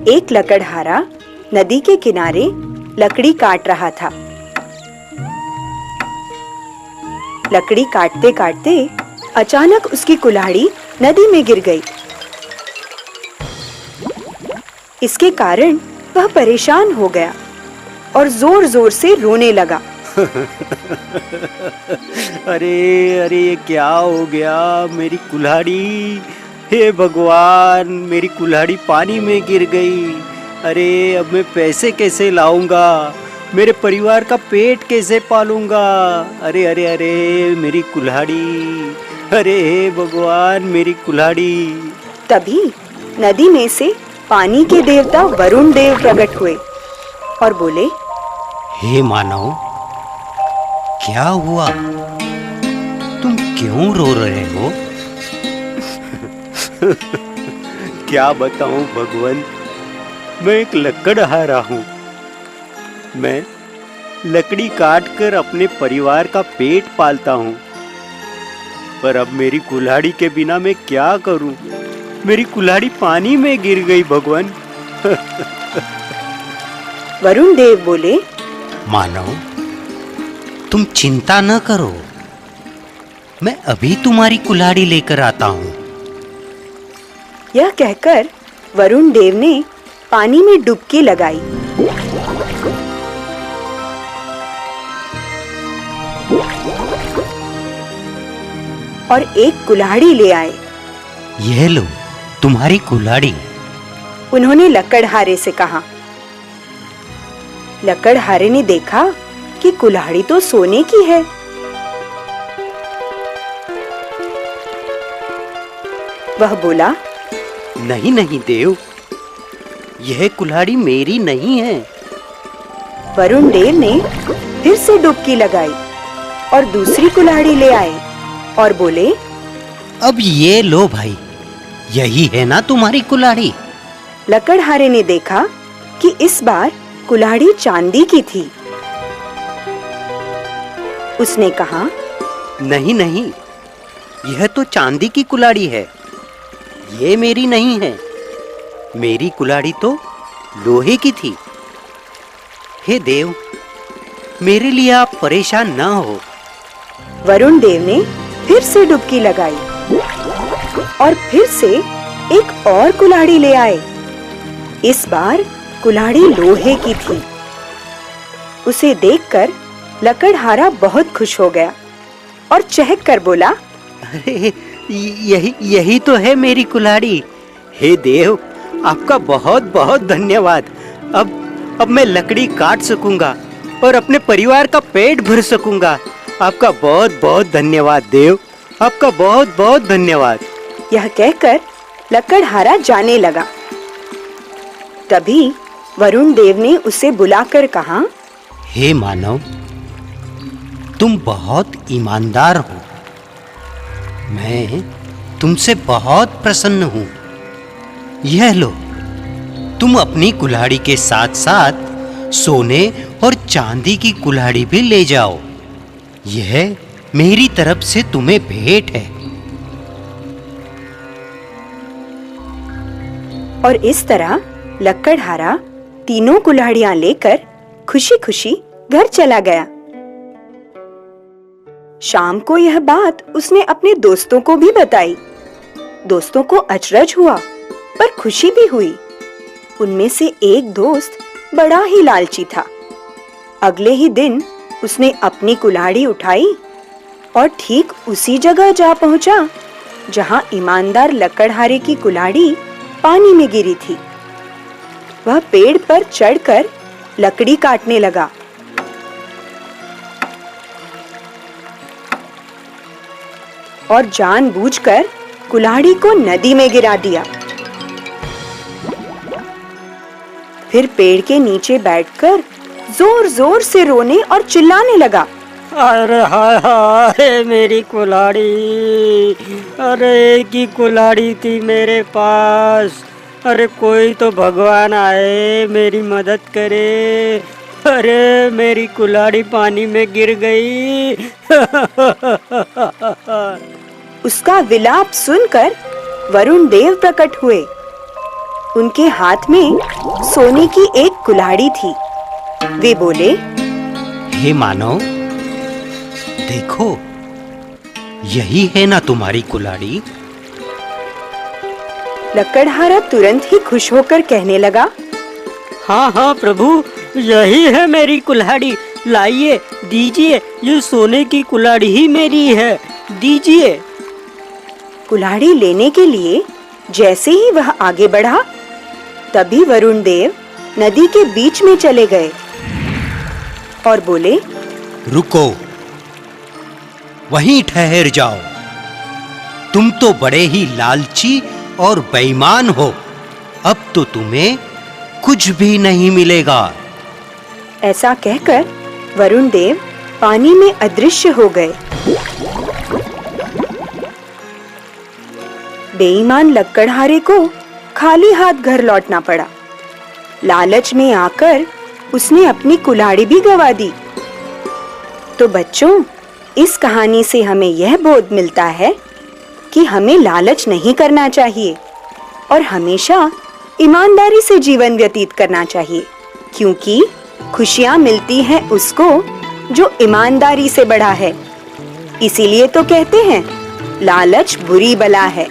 एक लकड़हारा नदी के किनारे लकड़ी काट रहा था। लकड़ी काटते काटते अचानक उसकी कुल्हाड़ी नदी में गिर गई। इसके कारण वह परेशान हो गया और जोर जोर से रोने लगा। अरे अरे, ये क्या हो गया? मेरी कुल्हाड़ी, हे भगवान, मेरी कुल्हाड़ी पानी में गिर गई। अरे अब मैं पैसे कैसे लाऊंगा? मेरे परिवार का पेट कैसे पालूंगा? अरे अरे अरे, मेरी कुल्हाड़ी, अरे हे भगवान, मेरी कुल्हाड़ी। तभी नदी में से पानी के देवता वरुण देव प्रकट हुए और बोले, हे मानव, क्या हुआ? तुम क्यों रो रहे हो? क्या बताऊं भगवान, मैं एक लकड़हारा हूँ। मैं लकड़ी काटकर अपने परिवार का पेट पालता हूँ, पर अब मेरी कुल्हाड़ी के बिना मैं क्या करूं? मेरी कुल्हाड़ी पानी में गिर गई भगवान। वरुण देव बोले, मानव, तुम चिंता न करो, मैं अभी तुम्हारी कुल्हाड़ी लेकर आता हूँ। यह कहकर वरुण देव ने पानी में डुबकी लगाई। और एक कुल्हाड़ी ले आए। यह लो तुम्हारी कुल्हाड़ी, उन्होंने लकड़हारे से कहा। लकड़हारे ने देखा कि कुल्हाड़ी तो सोने की है। वह बोला, नहीं नहीं देव, यह कुल्हाड़ी मेरी नहीं है। वरुण देव ने फिर से डुबकी लगाई और दूसरी कुल्हाड़ी ले आए और बोले, अब ये लो भाई, यही है ना तुम्हारी कुल्हाड़ी? लकड़हारे ने देखा कि इस बार कुल्हाड़ी चांदी की थी। उसने कहा, नहीं नहीं, यह तो चांदी की कुल्हाड़ी है, ये मेरी नहीं है। मेरी कुल्हाड़ी तो लोहे की थी। हे देव, मेरे लिए आप परेशान ना हो। वरुण देव ने फिर से डुबकी लगाई और फिर से एक और कुल्हाड़ी ले आए। इस बार कुल्हाड़ी लोहे की थी। उसे देखकर लकड़हारा बहुत खुश हो गया और चहक कर बोला, अरे यही तो है मेरी कुल्हाड़ी। हे देव, आपका बहुत बहुत धन्यवाद। अब मैं लकड़ी काट सकूंगा और अपने परिवार का पेट भर सकूंगा। आपका बहुत बहुत धन्यवाद देव, आपका बहुत बहुत धन्यवाद। यह कहकर लकड़हारा जाने लगा। तभी वरुण देव ने उसे बुलाकर कहा, हे मानव, तुम बहुत ईमानदार हो। मैं तुमसे बहुत प्रसन्न हूँ। यह लो, तुम अपनी कुल्हाड़ी के साथ साथ सोने और चांदी की कुल्हाड़ी भी ले जाओ। यह मेरी तरफ से तुम्हें भेंट है। और इस तरह लकड़हारा तीनों कुल्हाड़ियां लेकर खुशी खुशी घर चला गया। शाम को यह बात उसने अपने दोस्तों को भी बताई। दोस्तों को अचरज हुआ पर खुशी भी हुई। उनमें से एक दोस्त बड़ा ही लालची था। अगले ही दिन उसने अपनी कुल्हाड़ी उठाई और ठीक उसी जगह जा पहुंचा जहां ईमानदार लकड़हारे की कुल्हाड़ी पानी में गिरी थी। वह पेड़ पर चढ़कर लकड़ी काटने लगा। और जानबूझकर कुल्हाड़ी को नदी में गिरा दिया। फिर पेड़ के नीचे बैठकर जोर जोर से रोने और चिल्लाने लगा, अरे हाय हाय, मेरी कुल्हाड़ी, अरे एक ही कुल्हाड़ी थी मेरे पास। अरे कोई तो भगवान आए, मेरी मदद करे। अरे मेरी कुल्हाड़ी पानी में गिर गई। है। उसका विलाप सुनकर वरुण देव प्रकट हुए। वह कहने लगे, हे वरुण देव, तुम क्यों रो रहे हो? तुम्हारी कुल्हाड़ी तो सोने की है। वरुण देव बोले, नहीं नहीं, यह कुल्हाड़ी मेरी नहीं है। मेरी कुल्हाड़ी तो लोहे की थी। उसने देखा कि इस बार कुल्हाड़ी लोहे की थी। उसे देखकर लकड़हारा बहुत खुश हो गया और चहक कर बोला, अरे यही तो है मेरी कुल्हाड़ी। यह कहकर उनके हाथ में सोने की एक कुल्हाड़ी थी। वे बोले, हे मानव, देखो, यही है ना तुम्हारी कुल्हाड़ी? लकड़हारा तुरंत ही खुश होकर कहने लगा, हाँ हाँ प्रभु, यही है मेरी कुल्हाड़ी। लाइए, दीजिए, ये सोने की कुल्हाड़ी ही मेरी है, दीजिए। कुल्हाड़ी लेने के लिए जैसे ही वह आगे बढ़ा, तभी वरुण देव नदी के बीच में चले गए और बोले, रुको, वहीं ठहर जाओ। तुम तो बड़े ही लालची और बेईमान हो। अब तो तुम्हें कुछ भी नहीं मिलेगा। ऐसा कहकर वरुण देव पानी में अदृश्य हो गए। बेईमान लकड़हारे को खाली हाथ घर लौटना पड़ा। लालच में आकर उसने अपनी कुल्हाड़ी भी गंवा दी। तो बच्चों, इस कहानी से हमें यह बोध मिलता है कि हमें लालच नहीं करना चाहिए और हमेशा ईमानदारी से जीवन व्यतीत करना चाहिए, क्योंकि खुशियां मिलती हैं उसको जो ईमानदारी से बढ़ा है। इसीलिए तो कहते हैं, लालच बुरी बला है।